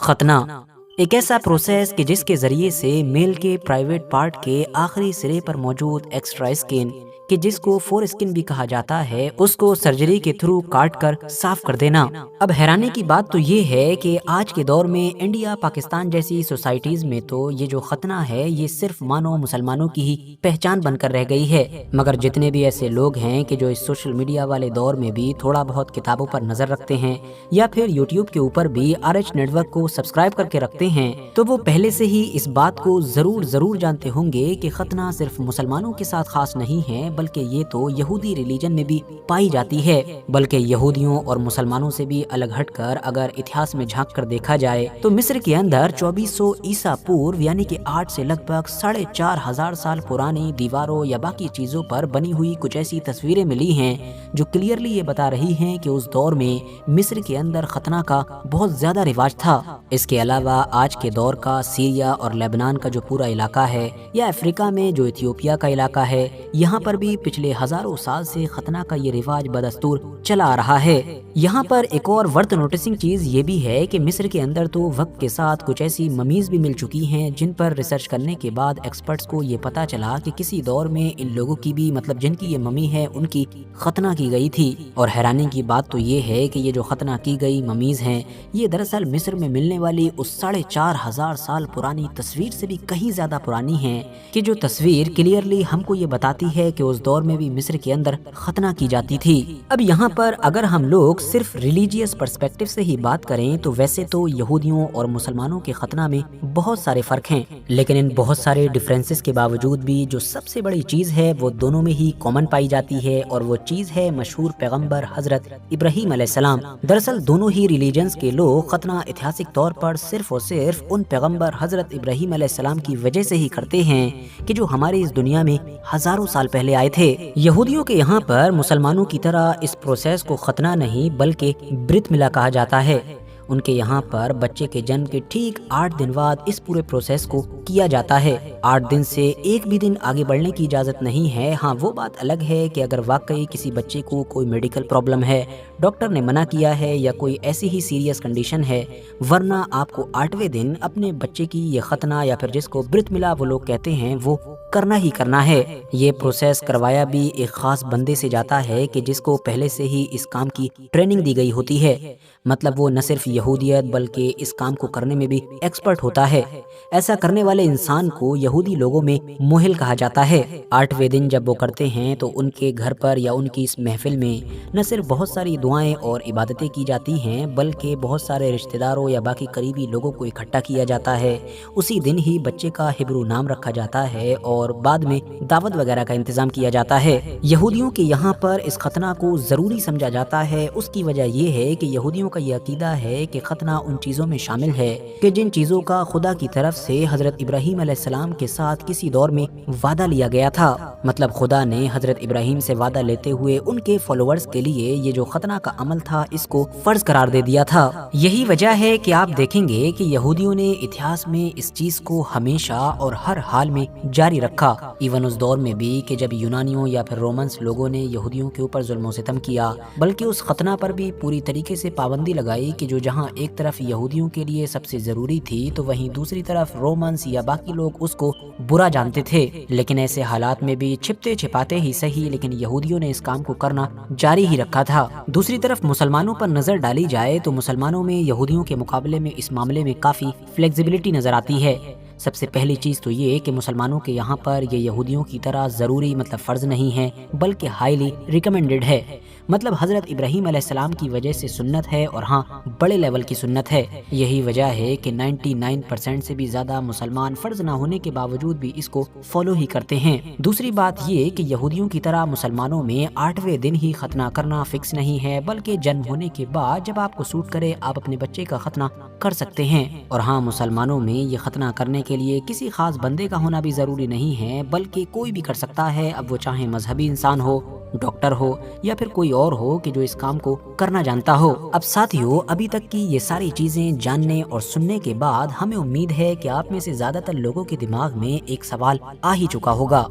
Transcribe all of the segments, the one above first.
खतना एक ऐसा प्रोसेस कि जिसके जरिए से मेल के प्राइवेट पार्ट के आखिरी सिरे पर मौजूद एक्स्ट्रा स्किन कि जिसको फोर स्किन भी कहा जाता है उसको सर्जरी के थ्रू काट कर साफ कर देना। अब हैरानी की बात तो ये है कि आज के दौर में इंडिया पाकिस्तान जैसी सोसाइटीज में तो ये जो खतना है ये सिर्फ मानो मुसलमानों की ही पहचान बनकर रह गई है। मगर जितने भी ऐसे लोग हैं कि जो इस सोशल मीडिया वाले दौर में भी थोड़ा बहुत किताबों पर नजर रखते हैं या फिर यूट्यूब के ऊपर भी RH नेटवर्क को सब्सक्राइब करके रखते हैं, तो वो पहले से ही इस बात को जरूर जानते होंगे कि खतना सिर्फ मुसलमानों के साथ खास नहीं है, बल्कि ये तो यहूदी रिलीजन में भी पाई जाती है। बल्कि यहूदियों और मुसलमानों से भी अलग हटकर अगर इतिहास में झांक कर देखा जाए तो मिस्र के अंदर 2400 ईसा पूर्व यानी कि 8 से लगभग 4500 साल पुरानी दीवारों या बाकी चीजों पर बनी हुई कुछ ऐसी तस्वीरें मिली हैं जो क्लियरली ये बता रही हैं कि उस दौर में मिस्र के अंदर खतना का बहुत ज्यादा रिवाज था। इसके अलावा आज के दौर का सीरिया और लेबनान का जो पूरा इलाका है या अफ्रीका में जो इथियोपिया का इलाका है, यहाँ पर भी पिछले हजारों साल से खतना का ये रिवाज बदस्तूर चला आ रहा है। यहाँ पर एक और वर्थ नोटिसिंग चीज ये भी है कि मिस्र के अंदर तो वक्त के साथ कुछ ऐसी ममीज भी मिल चुकी हैं जिन पर रिसर्च करने के बाद एक्सपर्ट्स को ये पता चला कि किसी दौर में इन लोगों की भी जिनकी ये ममी है उनकी खतना की गई थी। और हैरानी की बात तो ये है कि ये जो खतना की गई ममीज हैं ये दरअसल मिस्र में मिलने वाली उस 4500 साल पुरानी तस्वीर से भी कहीं ज्यादा पुरानी है कि जो तस्वीर क्लियरली हमको ये बताती है कि उस दौर में भी मिस्र के अंदर खतना की जाती थी। अब यहाँ पर अगर हम लोग सिर्फ रिलीजियस पर्सपेक्टिव से ही बात करें तो वैसे तो यहूदियों और मुसलमानों के खतना में बहुत सारे फर्क हैं, लेकिन इन बहुत सारे डिफरेंसेस के बावजूद भी जो सबसे बड़ी चीज है वो दोनों में ही कॉमन पाई जाती है, और वो चीज है मशहूर पैगंबर हजरत इब्राहीम अलैहिस्सलाम। दरअसल दोनों ही रिलीजन्स के लोग खतना ऐतिहासिक तौर पर सिर्फ और सिर्फ उन पैगंबर हजरत इब्राहीम अलैहिस्सलाम की वजह से ही करते हैं कि जो हमारे इस दुनिया में हजारों साल पहले आए थे। यहूदियों के यहाँ पर मुसलमानों की तरह इस प्रोसेस को खतना नहीं बल्कि ब्रित मिला कहा जाता है। उनके यहाँ पर बच्चे के जन्म के ठीक 8 दिन बाद इस पूरे प्रोसेस को किया जाता है। 8 दिन से एक भी दिन आगे बढ़ने की इजाजत नहीं है। हाँ, वो बात अलग है कि अगर वाकई किसी बच्चे को कोई मेडिकल प्रॉब्लम है, डॉक्टर ने मना किया है या कोई ऐसी ही सीरियस कंडीशन है, वरना आपको 8वें दिन अपने बच्चे की ये खतना या फिर जिसको ब्रित मिला वो लोग कहते हैं वो करना ही करना है। ये प्रोसेस करवाया भी एक खास बंदे से जाता है कि जिसको पहले से ही इस काम की ट्रेनिंग दी गई होती है। मतलब वो न सिर्फ यहूदियत बल्कि इस काम को करने में भी एक्सपर्ट होता है। ऐसा करने वाले इंसान को यहूदी लोगों में मोहिल कहा जाता है। 8वें दिन जब वो करते हैं तो उनके घर पर या उनकी इस महफिल में न सिर्फ बहुत सारी दुआएं और इबादतें की जाती हैं बल्कि बहुत सारे रिश्तेदारों या बाकी करीबी लोगों को इकट्ठा किया जाता है। उसी दिन ही बच्चे का हिब्रू नाम रखा जाता है और बाद में दावत वगैरह का इंतजाम किया जाता है। यहूदियों के यहाँ पर इस खतना को जरूरी समझा जाता है। उसकी वजह यह है कि यहूदियों का ये अकीदा है कि खतना उन चीजों में शामिल है कि जिन चीजों का खुदा की तरफ से हजरत इब्राहीम अलैहिस्सलाम के साथ किसी दौर में वादा लिया गया था। मतलब खुदा ने हजरत इब्राहीम से वादा लेते हुए उनके फॉलोअर्स के लिए ये जो खतना का अमल था इसको फर्ज करार दे दिया था। यही वजह है कि आप देखेंगे कि यहूदियों ने इतिहास में इस चीज को हमेशा और हर हाल में जारी रखा। इवन उस दौर में भी कि जब यूनानियों या फिर रोमन्स लोगों ने यहूदियों के ऊपर जुल्म सितम किया, बल्कि उस खतना पर भी पूरी तरीके से पाबंदी लगाई कि जो जहाँ एक तरफ यहूदियों के लिए सबसे जरूरी थी तो वहीं दूसरी तरफ रोमन्स या बाकी लोग उसको बुरा जानते थे। लेकिन ऐसे हालात में भी छिपते छिपाते ही सही लेकिन यहूदियों ने इस काम को करना जारी ही रखा था। दूसरी तरफ मुसलमानों पर नजर डाली जाए तो मुसलमानों में यहूदियों के मुकाबले में इस मामले में काफी फ्लेक्सिबिलिटी नजर आती है। सबसे पहली चीज तो ये कि मुसलमानों के यहाँ पर ये यहूदियों की तरह जरूरी फर्ज नहीं है बल्कि हाईली रिकमेंडेड है। मतलब हजरत इब्राहीम अलैहिस्सलाम की वजह से सुन्नत है और हाँ, बड़े लेवल की सुन्नत है। यही वजह है कि 99% से भी ज्यादा मुसलमान फर्ज ना होने के बावजूद भी इसको फॉलो ही करते हैं। दूसरी बात ये कि यहूदियों की तरह मुसलमानों में 8वें दिन ही खतना करना फिक्स नहीं है बल्कि जन्म होने के बाद जब आपको सूट करे आप अपने बच्चे का खतना कर सकते हैं। और हाँ, मुसलमानों में ये खतना करने के लिए किसी खास बंदे का होना भी जरूरी नहीं है बल्कि कोई भी कर सकता है। अब वो चाहे मजहबी इंसान हो, डॉक्टर हो या फिर कोई और हो कि जो इस काम को करना जानता हो। अब साथियों, अभी तक की ये सारी चीजें जानने और सुनने के बाद हमें उम्मीद है कि आप में से ज्यादातर लोगों के दिमाग में एक सवाल आ ही चुका होगा।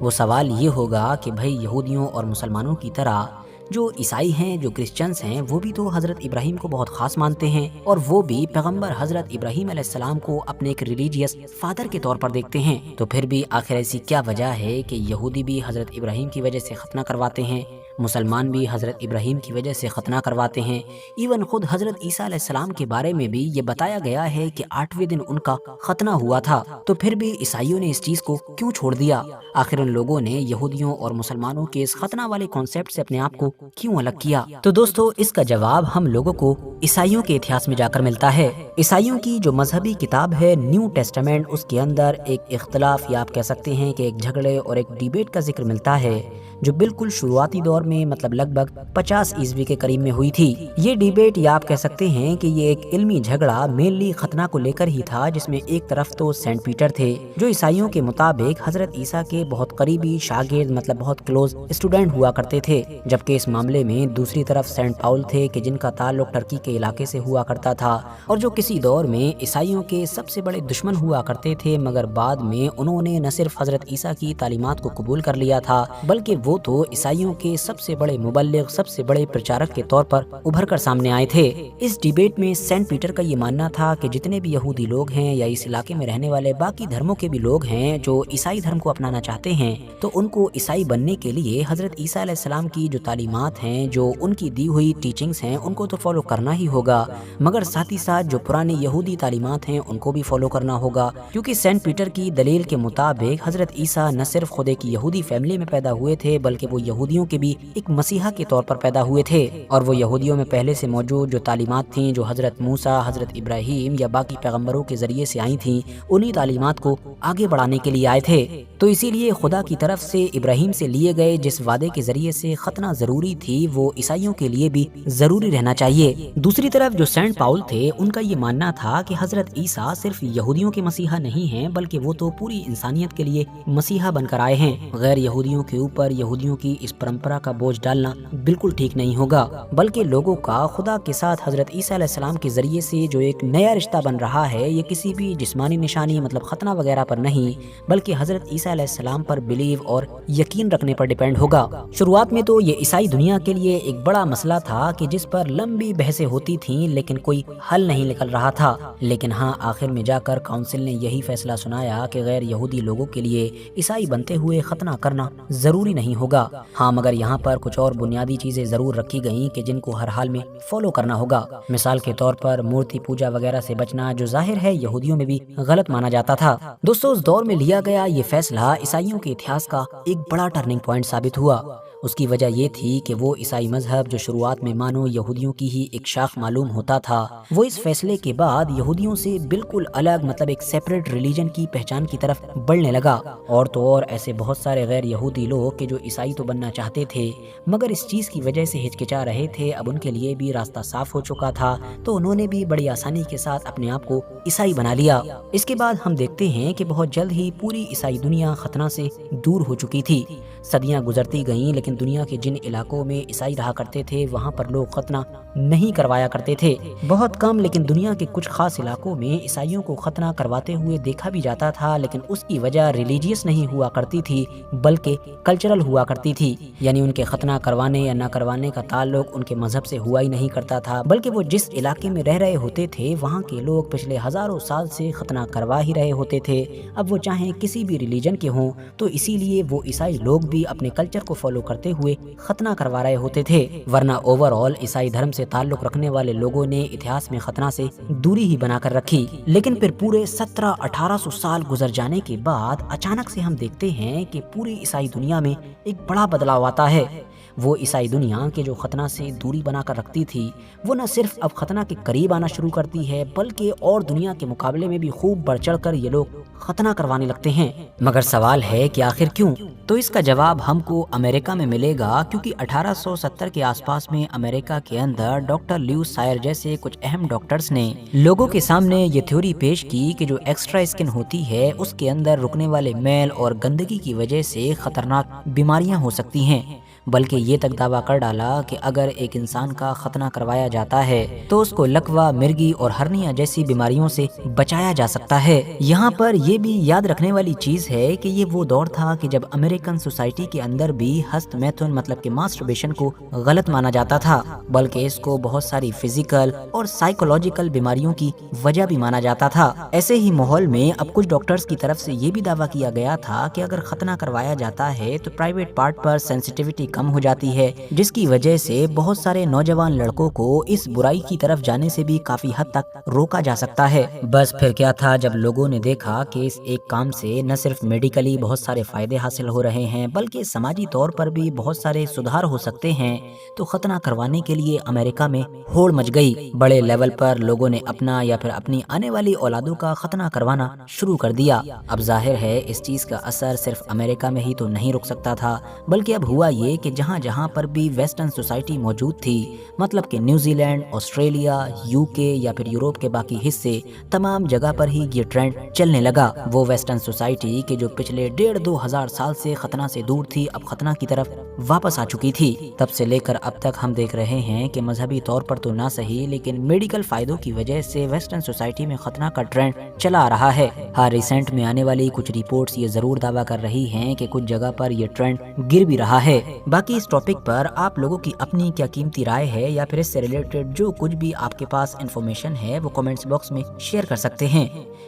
वो सवाल ये होगा कि भाई यहूदियों और मुसलमानों की तरह जो ईसाई हैं, जो क्रिश्चियंस हैं, वो भी तो हज़रत इब्राहीम को बहुत ख़ास मानते हैं और वो भी पैगंबर हज़रत इब्राहीम अलैहिस्सलाम को अपने एक रिलीजियस फादर के तौर पर देखते हैं। तो फिर भी आखिर ऐसी क्या वजह है कि यहूदी भी हज़रत इब्राहीम की वजह से खतना करवाते हैं, मुसलमान भी हज़रत इब्राहीम की वजह से खतना करवाते हैं। इवन खुद हज़रत ईसा अलैहिस्सलाम के बारे में भी ये बताया गया है कि 8वें दिन उनका खतना हुआ था। तो फिर भी ईसाइयों ने इस चीज़ को क्यों छोड़ दिया? आखिर उन लोगों ने यहूदियों और मुसलमानों के इस खतना वाले कॉन्सेप्ट से अपने आप को क्यों अलग किया? तो दोस्तों, इसका जवाब हम लोगों को ईसाइयों के इतिहास में जाकर मिलता है। ईसाइयों की जो मजहबी किताब है न्यू टेस्टामेंट, उसके अंदर एक इख्तलाफ या आप कह सकते हैं कि एक झगड़े और एक डिबेट का जिक्र मिलता है, जो बिल्कुल शुरुआती दौर में मतलब लगभग 50 ईस्वी के करीब में हुई थी। ये डिबेट या आप कह सकते हैं कि ये एक इल्मी झगड़ा मेनली खतना को लेकर ही था, जिसमें एक तरफ तो सेंट पीटर थे, जो ईसाइयों के मुताबिक हजरत ईसा के बहुत करीबी शागिर्द मतलब बहुत क्लोज स्टूडेंट हुआ करते थे, जबकि इस मामले में दूसरी तरफ सेंट पाउल थे कि जिनका ताल्लुक टर्की के इलाके से हुआ करता था और जो किसी दौर में ईसाइयों के सबसे बड़े दुश्मन हुआ करते थे, मगर बाद में उन्होंने न सिर्फ हजरत ईसा की तालीमात को कबूल कर लिया था, बल्कि वो तो ईसाइयों के सबसे बड़े मुबल्लिग, सबसे बड़े प्रचारक के तौर पर उभर कर सामने आए थे। इस डिबेट में सेंट पीटर का ये मानना था कि जितने भी यहूदी लोग हैं या इस इलाके में रहने वाले बाकी धर्मों के भी लोग हैं जो ईसाई धर्म को अपनाना चाहते हैं, तो उनको ईसाई बनने के लिए हजरत ईसा अलैहिस्सलाम की जो तालीमात हैं, जो उनकी दी हुई टीचिंग्स हैं, उनको तो फॉलो करना ही होगा, मगर साथ ही साथ जो पुरानी यहूदी तालीमात हैं उनको भी फॉलो करना होगा। क्योंकि सेंट पीटर की दलील के मुताबिक हजरत ईसा न सिर्फ खुदा की यहूदी फैमिली में पैदा हुए थे, बल्कि वो यहूदियों के भी एक मसीहा के तौर पर पैदा हुए थे और वो यहूदियों में पहले से मौजूद जो तालीमात थीं, जो हजरत मूसा, हजरत इब्राहीम या बाकी पैगंबरों के जरिए से आई थीं, उन्हीं तालीमात को आगे बढ़ाने के लिए आए थे। तो इसीलिए खुदा की तरफ से इब्राहीम से लिए गए जिस वादे के जरिए से खतना जरूरी थी, वो ईसाइयों के लिए भी जरूरी रहना चाहिए। दूसरी तरफ जो सेंट पाउल थे, उनका ये मानना था कि हजरत ईसा सिर्फ यहूदियों के मसीहा नहीं हैं, बल्कि वो तो पूरी इंसानियत के लिए मसीहा बनकर आए हैं। गैर यहूदियों के ऊपर यहूदियों की इस परंपरा का बोझ डालना बिल्कुल ठीक नहीं होगा, बल्कि लोगों का खुदा के साथ हजरत ईसा अलैहिस्सलाम के जरिए से जो एक नया रिश्ता बन रहा है, ये किसी भी जिस्मानी निशानी मतलब खतना वगैरह पर नहीं, बल्कि हजरत ईसा अलैहिस्सलाम पर बिलीव और यकीन रखने पर डिपेंड होगा। शुरुआत में तो ये ईसाई दुनिया के लिए एक बड़ा मसला था कि जिस पर लंबी बहसें होती थीं, लेकिन कोई हल नहीं निकल रहा था। लेकिन हाँ, आखिर में जाकर काउंसिल ने यही फैसला सुनाया कि गैर यहूदी लोगों के लिए ईसाई बनते हुए खतना करना जरूरी नहीं होगा। हाँ, मगर यहाँ पर कुछ और बुनियादी चीजें जरूर रखी गई कि जिनको हर हाल में फॉलो करना होगा। मिसाल के तौर पर मूर्ति पूजा वगैरह से बचना, जो जाहिर है यहूदियों में भी गलत माना जाता था। दोस्तों, उस दौर में लिया गया ये फैसला ईसाइयों के इतिहास का एक बड़ा टर्निंग पॉइंट साबित हुआ। उसकी वजह ये थी कि वो ईसाई मजहब जो शुरुआत में मानो यहूदियों की ही एक शाख मालूम होता था, वो इस फैसले के बाद यहूदियों से बिल्कुल अलग मतलब एक सेपरेट रिलीजन की पहचान की तरफ बढ़ने लगा। और तो और ऐसे बहुत सारे गैर यहूदी लोग के जो ईसाई तो बनना चाहते थे, मगर इस चीज़ की वजह से हिचकिचा रहे थे, अब उनके लिए भी रास्ता साफ हो चुका था, तो उन्होंने भी बड़ी आसानी के साथ अपने आप को ईसाई बना लिया। इसके बाद हम देखते हैं कि बहुत जल्द ही पूरी ईसाई दुनिया खतना से दूर हो चुकी थी। सदियां गुजरती गईं, लेकिन दुनिया के जिन इलाकों में ईसाई रहा करते थे, वहां पर लोग खतना नहीं करवाया करते थे। बहुत कम, लेकिन दुनिया के कुछ खास इलाकों में ईसाइयों को खतना करवाते हुए देखा भी जाता था, लेकिन उसकी वजह रिलीजियस नहीं हुआ करती थी, बल्कि कल्चरल हुआ करती थी। यानी उनके खतना करवाने या ना करवाने का ताल्लुक उनके मजहब से हुआ ही नहीं करता था, बल्कि वो जिस इलाके में रह रहे होते थे, वहाँ के लोग पिछले हजारों साल से खतना करवा ही रहे होते थे। अब वो चाहे किसी भी रिलीजन के हों, तो इसीलिए वो ईसाई लोग भी अपने कल्चर को फॉलो करते हुए खतना करवा रहे होते थे। वरना ओवरऑल ईसाई धर्म से ताल्लुक रखने वाले लोगों ने इतिहास में खतना से दूरी ही बनाकर रखी। लेकिन फिर पूरे 1700-1800 साल गुजर जाने के बाद अचानक से हम देखते हैं कि पूरी ईसाई दुनिया में एक बड़ा बदलाव आता है। वो ईसाई दुनिया के जो खतना से दूरी बनाकर रखती थी, वो न सिर्फ अब खतना के करीब आना शुरू करती है, बल्कि और दुनिया के मुकाबले में भी खूब बढ़ चढ़ कर ये लोग खतना करवाने लगते हैं। मगर सवाल है कि आखिर क्यों? तो इसका जवाब हमको अमेरिका में मिलेगा, क्योंकि 1870 के आसपास में अमेरिका के अंदर डॉक्टर ल्यूस सायर जैसे कुछ अहम डॉक्टर्स ने लोगों के सामने ये थ्योरी पेश की कि जो एक्स्ट्रा स्किन होती है, उसके अंदर रुकने वाले मैल और गंदगी की वजह से खतरनाक बीमारियां हो सकती हैं। بلکہ یہ تک دعویٰ کر ڈالا کہ اگر ایک انسان کا ختنہ کروایا جاتا ہے تو اس کو لکوہ، مرگی اور ہرنیا جیسی بیماریوں سے بچایا جا سکتا ہے۔ یہاں پر یہ بھی یاد رکھنے والی چیز ہے کہ یہ وہ دور تھا کہ جب امریکن سوسائٹی کے اندر بھی ہست میتھن مطلب کہ ماسٹربیشن کو غلط مانا جاتا تھا، بلکہ اس کو بہت ساری فزیکل اور سائیکولوجیکل بیماریوں کی وجہ بھی مانا جاتا تھا۔ ایسے ہی ماحول میں اب کچھ ڈاکٹرز کی طرف سے یہ بھی دعویٰ کیا گیا تھا کہ اگر ختنہ کروایا جاتا ہے تو پرائیویٹ پارٹ پر سینسیٹیوٹی کم ہو جاتی ہے، جس کی وجہ سے بہت سارے نوجوان لڑکوں کو اس برائی کی طرف جانے سے بھی کافی حد تک روکا جا سکتا ہے۔ بس پھر کیا تھا، جب لوگوں نے دیکھا کہ اس ایک کام سے نہ صرف میڈیکلی بہت سارے فائدے حاصل ہو رہے ہیں بلکہ سماجی طور پر بھی بہت سارے سدھار ہو سکتے ہیں، تو ختنہ کروانے کے لیے امریکہ میں ہوڑ مچ گئی۔ بڑے لیول پر لوگوں نے اپنا یا پھر اپنی آنے والی اولادوں کا ختنہ کروانا شروع کر دیا۔ اب ظاہر ہے اس چیز کا اثر صرف امریکہ میں ہی تو نہیں رک سکتا تھا، بلکہ اب ہوا یہ کہ جہاں جہاں پر بھی ویسٹرن سوسائٹی موجود تھی، مطلب کہ نیوزی لینڈ، آسٹریلیا، یو کے یا پھر یوروپ کے باقی حصے، تمام جگہ پر ہی یہ ٹرینڈ چلنے لگا۔ وہ ویسٹرن سوسائٹی کہ جو پچھلے 1,500-2,000 سال سے ختنہ سے دور تھی، اب ختنہ کی طرف واپس آ چکی تھی۔ تب سے لے کر اب تک ہم دیکھ رہے ہیں کہ مذہبی طور پر تو نہ صحیح لیکن میڈیکل فائدوں کی وجہ سے ویسٹرن سوسائٹی میں ختنہ کا ٹرینڈ چلا آ رہا ہے۔ ہاں، ریسنٹ میں آنے والی کچھ رپورٹس یہ ضرور دعویٰ کر رہی ہیں کہ کچھ جگہ پر یہ ٹرینڈ گر بھی رہا ہے۔ باقی اس ٹاپک پر آپ لوگوں کی اپنی کیا قیمتی رائے ہے یا پھر اس سے ریلیٹڈ جو کچھ بھی آپ کے پاس انفارمیشن ہے وہ کمنٹس باکس میں شیئر کر سکتے ہیں۔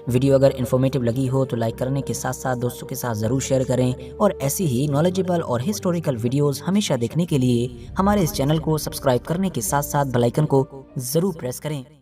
ویڈیو اگر انفارمیٹیو لگی ہو تو لائک کرنے کے ساتھ ساتھ دوستوں کے ساتھ ضرور شیئر کریں، اور ایسی ہی نالجیبل اور ہسٹوریکل ویڈیوز ہمیشہ دیکھنے کے لیے ہمارے اس چینل کو سبسکرائب کرنے کے ساتھ ساتھ بیل آئیکن کو ضرور پریس کریں۔